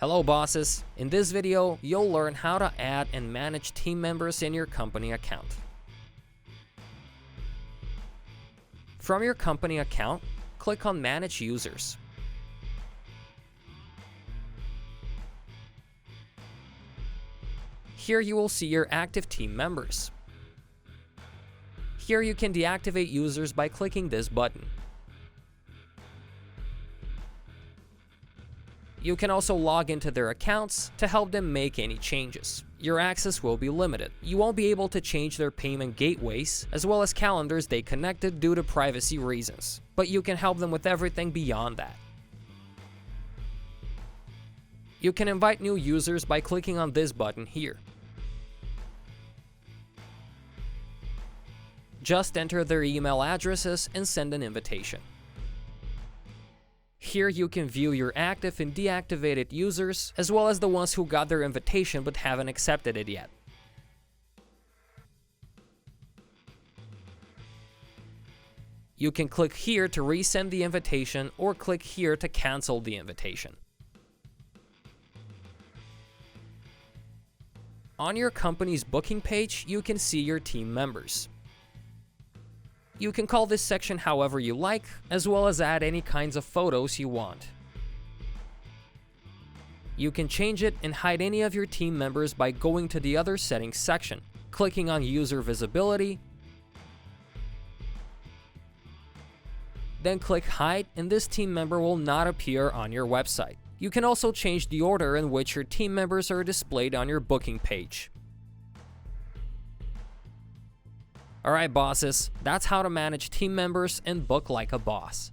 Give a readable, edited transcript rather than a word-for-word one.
Hello bosses! In this video, you'll learn how to add and manage team members in your company account. From your company account, click on Manage Users. Here you will see your active team members. Here you can deactivate users by clicking this button. You can also log into their accounts to help them make any changes. Your access will be limited. You won't be able to change their payment gateways, as well as calendars they connected due to privacy reasons, but you can help them with everything beyond that. You can invite new users by clicking on this button here. Just enter their email addresses and send an invitation. Here you can view your active and deactivated users, as well as the ones who got their invitation but haven't accepted it yet. You can click here to resend the invitation or click here to cancel the invitation. On your company's booking page, you can see your team members. You can call this section however you like, as well as add any kinds of photos you want. You can change it and hide any of your team members by going to the Other Settings section, clicking on User Visibility, then click Hide, and this team member will not appear on your website. You can also change the order in which your team members are displayed on your booking page. Alright bosses, that's how to manage team members and book like a boss.